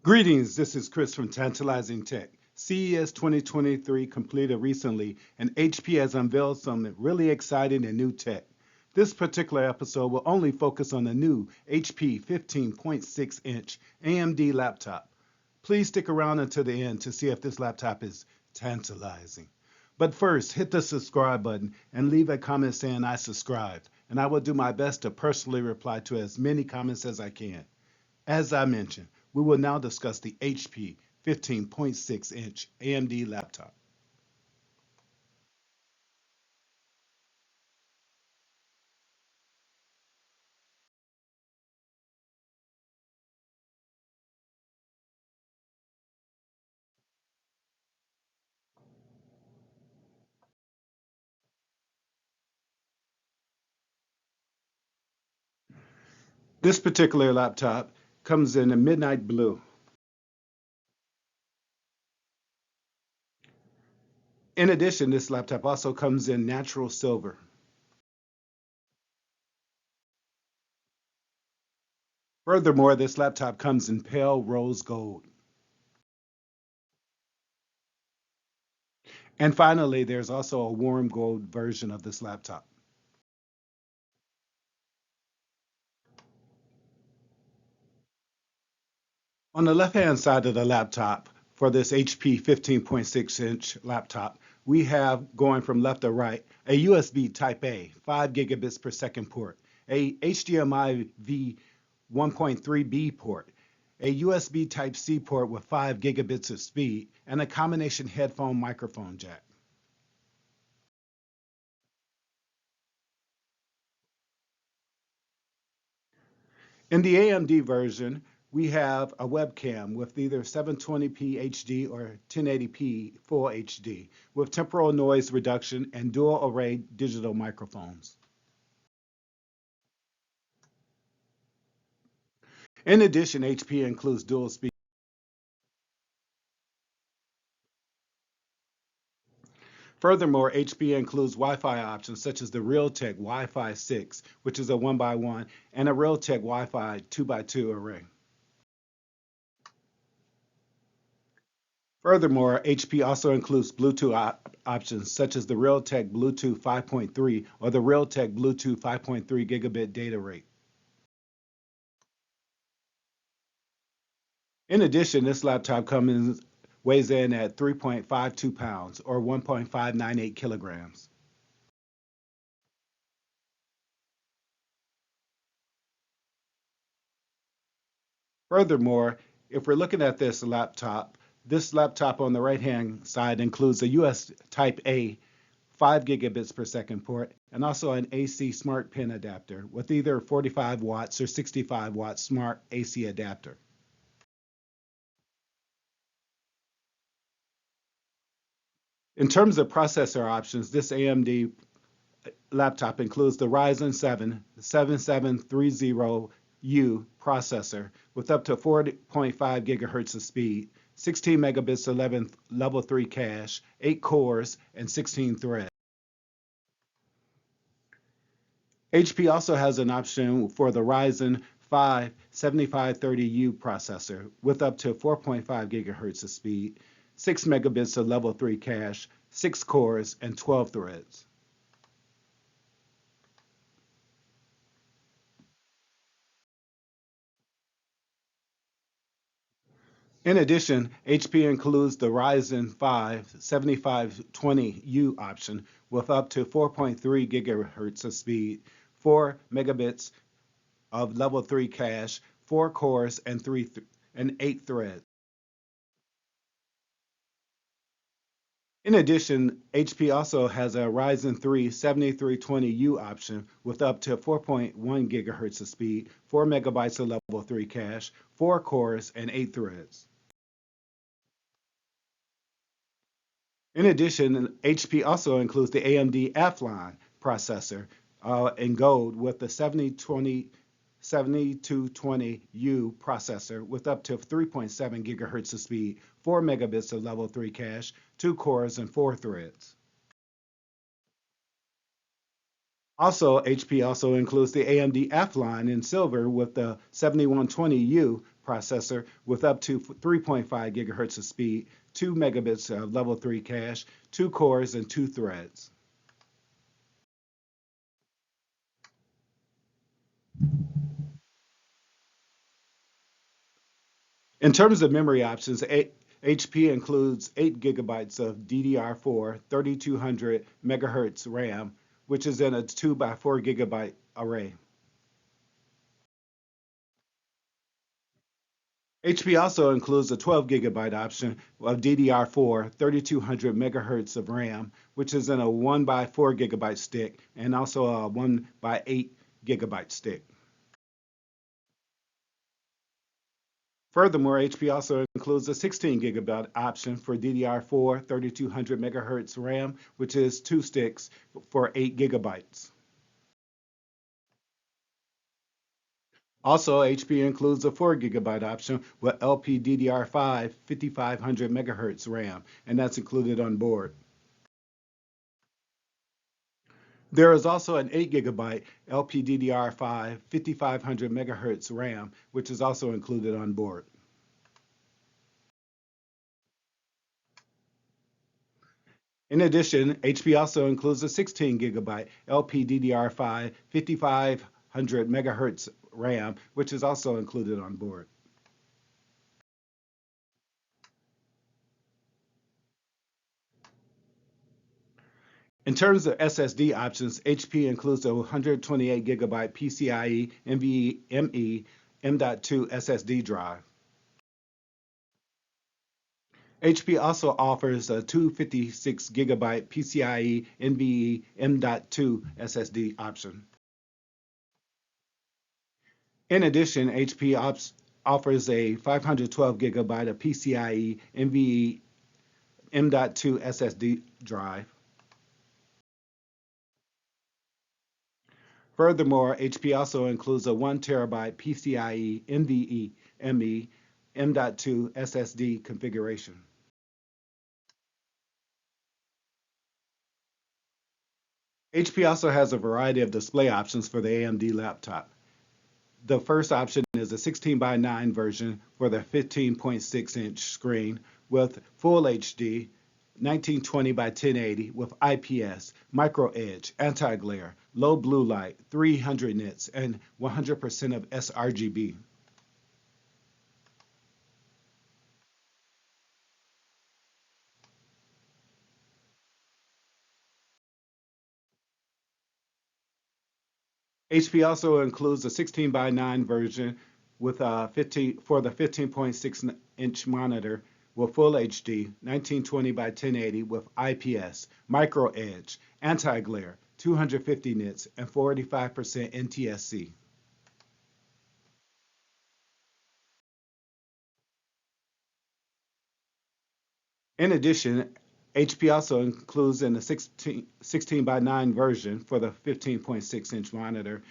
Greetings, this is Chris from Tantalizing Tech. CES 2023 completed recently, and HP has unveiled some really exciting and new tech. This particular episode will only focus on the new HP 15.6-inch AMD laptop. Please stick around until the end to see if this laptop is tantalizing. But first, hit the subscribe button and leave a comment saying I subscribed, and I will do my best to personally reply to as many comments as I can. As I mentioned, we will now discuss the HP 15.6-inch AMD laptop. This particular laptop comes in a midnight blue. In addition, this laptop also comes in natural silver. Furthermore, this laptop comes in pale rose gold. And finally, there's also a warm gold version of this laptop. On the left-hand side of the laptop, for this HP 15.6-inch laptop, we have, going from left to right, a USB Type A 5 gigabits per second port, a HDMI V 1.3B port, a USB Type C port with 5 gigabits of speed, and a combination headphone microphone jack. In the AMD version, we have a webcam with either 720p HD or 1080p Full HD with temporal noise reduction and dual array digital microphones. In addition, HP includes dual speakers. Furthermore, HP includes Wi-Fi options such as the Realtek Wi-Fi 6, which is a 1x1, and a Realtek Wi-Fi 2x2 array. Furthermore, HP also includes Bluetooth options such as the Realtek Bluetooth 5.3 or the Realtek Bluetooth 5.3 gigabit data rate. In addition, this laptop weighs in at 3.52 pounds or 1.598 kilograms. Furthermore, if we're looking at this laptop on the right-hand side includes a US Type A 5 gigabits per second port and also an AC smart pin adapter with either 45 watts or 65 watt smart AC adapter. In terms of processor options, this AMD laptop includes the Ryzen 7 7730U processor with up to 4.5 gigahertz of speed, 16 megabits of level 3 cache, 8 cores, and 16 threads. HP also has an option for the Ryzen 5 7530U processor with up to 4.5 gigahertz of speed, 6 megabits of level 3 cache, 6 cores, and 12 threads. In addition, HP includes the Ryzen 5 7520U option with up to 4.3 gigahertz of speed, 4 megabits of level 3 cache, 4 cores, and 8 threads. In addition, HP also has a Ryzen 3 7320U option with up to 4.1 gigahertz of speed, 4 megabytes of level 3 cache, 4 cores, and 8 threads. In addition, HP also includes the AMD Athlon processor in gold with the 7220U processor with up to 3.7 gigahertz of speed, 4 megabits of level 3 cache, 2 cores, and 4 threads. Also, HP also includes the AMD F line in silver with the 7120U processor with up to 3.5 gigahertz of speed, 2 megabits of level 3 cache, 2 cores, and 2 threads. In terms of memory options, HP includes 8 gigabytes of DDR4 3200 megahertz RAM, which is in a 2 by 4 gigabyte array. HP also includes a 12 gigabyte option of DDR4 3200 megahertz of RAM, which is in a 1 by 4 gigabyte stick and also a 1 by 8 gigabyte stick. Furthermore, HP also includes a 16 gigabyte option for DDR4 3200 megahertz RAM, which is 2 sticks for 8 gigabytes. Also, HP includes a 4 gigabyte option with LPDDR5 5500 megahertz RAM, and that's included on board. There is also an 8 gigabyte LPDDR5 5500 megahertz RAM, which is also included on board. In addition, HP also includes a 16 gigabyte LPDDR5 5500 megahertz RAM, which is also included on board. In terms of SSD options, HP includes a 128 gigabyte PCIe NVMe M.2 SSD drive. HP also offers a 256 gigabyte PCIe NVMe M.2 SSD option. In addition, HP offers a 512 gigabyte of PCIe NVMe M.2 SSD drive. Furthermore, HP also includes a 1 terabyte PCIe NVMe M.2 SSD configuration. HP also has a variety of display options for the AMD laptop. The first option is a 16 by 9 version for the 15.6-inch screen with Full HD, 1920 by 1080 with IPS, micro edge, anti-glare, low blue light, 300 nits, and 100% of sRGB. HP also includes a 16 by 9 version with 15 for the 15.6-inch monitor with Full HD, 1920 by 1080 with IPS, micro edge, anti-glare, 250 nits, and 45% NTSC. In addition, HP also includes in the 16 by 9 version for the 15.6-inch monitor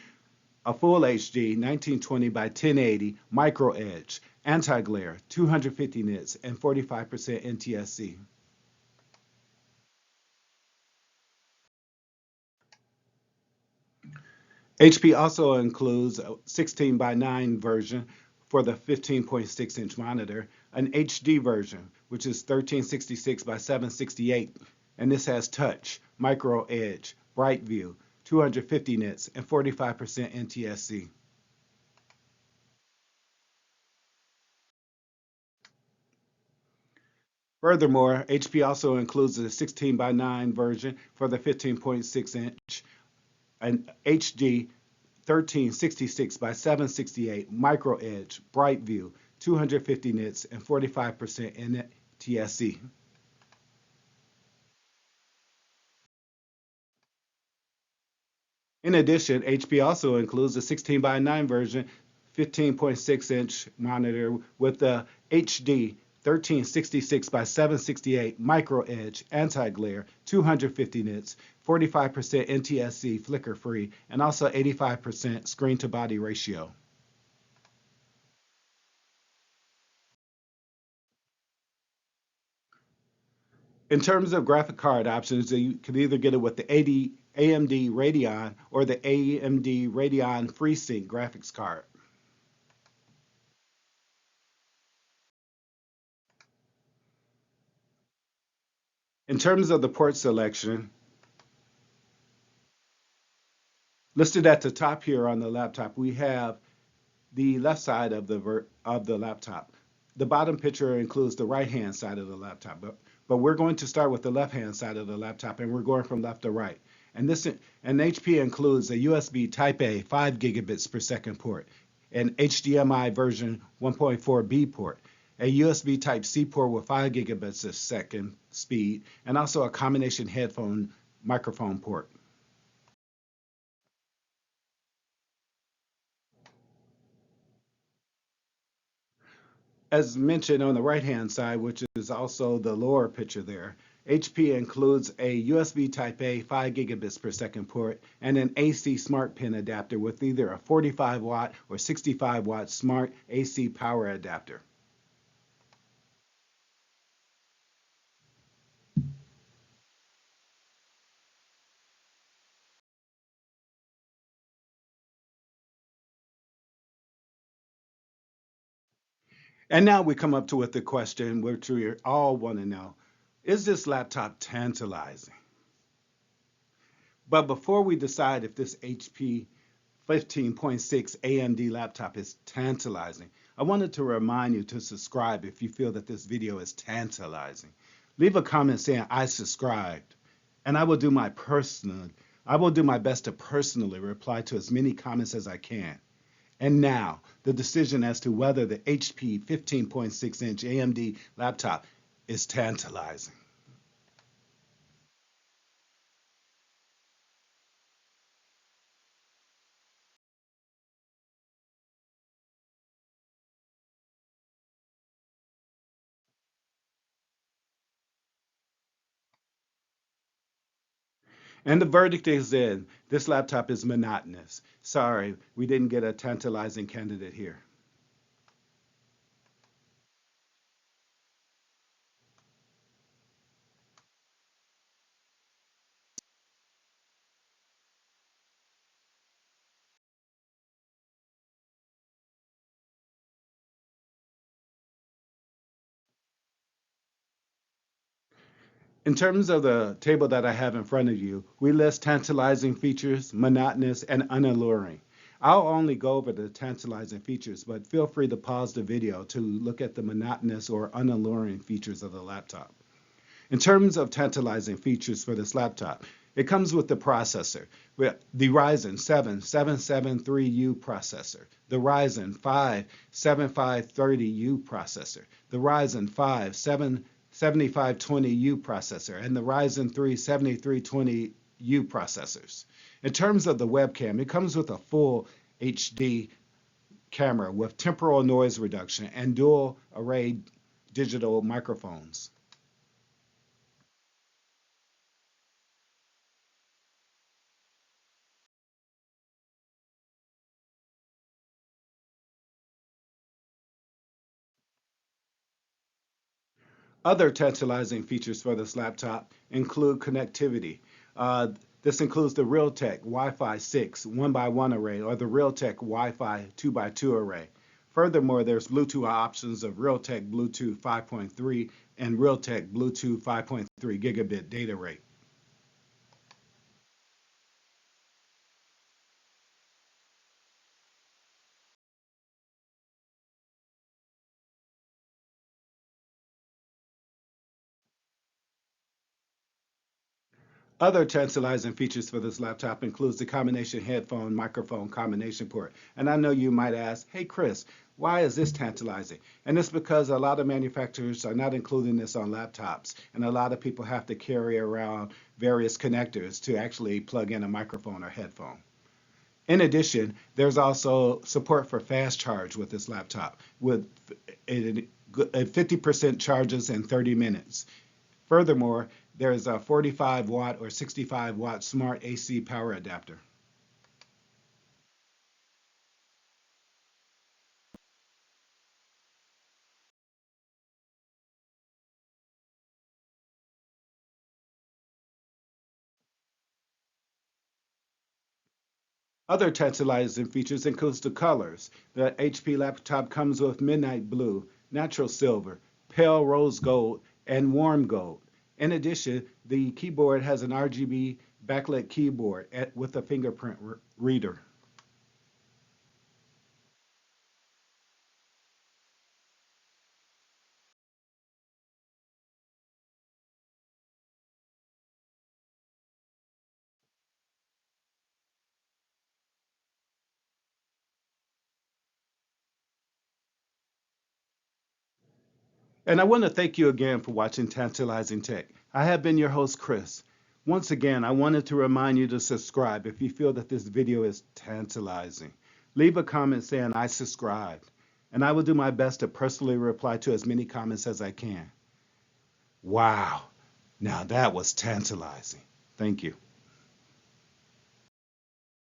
a Full HD 1920 by 1080 micro edge, anti-glare, 250 nits, and 45% NTSC. HP also includes a 16 by 9 version for the 15.6-inch monitor, an HD version, which is 1366 by 768, and this has touch, micro edge, bright view, 250 nits, and 45% NTSC. Furthermore, HP also includes a 16 by 9 version for the 15.6-inch, an HD 1366 by 768 micro edge, bright view, 250 nits, and 45% NTSC. In addition, HP also includes a 16 by 9 version 15.6-inch monitor with the HD 1366 by 768 micro edge, anti-glare, 250 nits, 45% NTSC flicker free, and also 85% screen to body ratio. In terms of graphic card options, you can either get it with the AMD Radeon or the AMD Radeon FreeSync graphics card. In terms of the port selection, listed at the top here on the laptop, we have the left side of the laptop. The bottom picture includes the right-hand side of the laptop, but we're going to start with the left-hand side of the laptop, and we're going from left to right. And HP includes a USB Type A 5 gigabits per second port, an HDMI version 1.4B port, a USB Type C port with 5 gigabits a second speed, and also a combination headphone microphone port. As mentioned on the right-hand side, which is also the lower picture there, HP includes a USB Type A 5 gigabits per second port and an AC smart pin adapter with either a 45 watt or 65 watt smart AC power adapter. And now we come up to with the question which we all want to know, is this laptop tantalizing? But before we decide if this HP 15.6 AMD laptop is tantalizing, I wanted to remind you to subscribe if you feel that this video is tantalizing. Leave a comment saying I subscribed, and I will do my best to personally reply to as many comments as I can. And now, the decision as to whether the HP 15.6-inch AMD laptop is tantalizing. And the verdict is in. This laptop is monotonous. Sorry, we didn't get a tantalizing candidate here. In terms of the table that I have in front of you, we list tantalizing features, monotonous, and unalluring. I'll only go over the tantalizing features, but feel free to pause the video to look at the monotonous or unalluring features of the laptop. In terms of tantalizing features for this laptop, it comes with the processor, with the Ryzen 7 773U processor, the Ryzen 5 7530U processor, the Ryzen 5 7520U processor, and the Ryzen 3 7320U processors. In terms of the webcam, it comes with a full HD camera with temporal noise reduction and dual array digital microphones. Other tantalizing features for this laptop include connectivity. This includes the Realtek Wi-Fi 6 1x1 array or the Realtek Wi-Fi 2x2 array. Furthermore, there's Bluetooth options of Realtek Bluetooth 5.3 and Realtek Bluetooth 5.3 gigabit data rate. Other tantalizing features for this laptop includes the combination headphone microphone combination port. And I know you might ask, hey Chris, why is this tantalizing? And it's because a lot of manufacturers are not including this on laptops, and a lot of people have to carry around various connectors to actually plug in a microphone or headphone. In addition, there's also support for fast charge with this laptop, with 50% charges in 30 minutes. Furthermore, there's a 45 watt or 65 watt smart AC power adapter. Other tantalizing features includes the colors. The HP laptop comes with midnight blue, natural silver, pale rose gold, and warm gold. In addition, the keyboard has an RGB backlit keyboard with a fingerprint reader. And I want to thank you again for watching Tantalizing Tech. I have been your host, Chris. Once again, I wanted to remind you to subscribe if you feel that this video is tantalizing. Leave a comment saying I subscribed, and I will do my best to personally reply to as many comments as I can. Wow, now that was tantalizing. Thank you.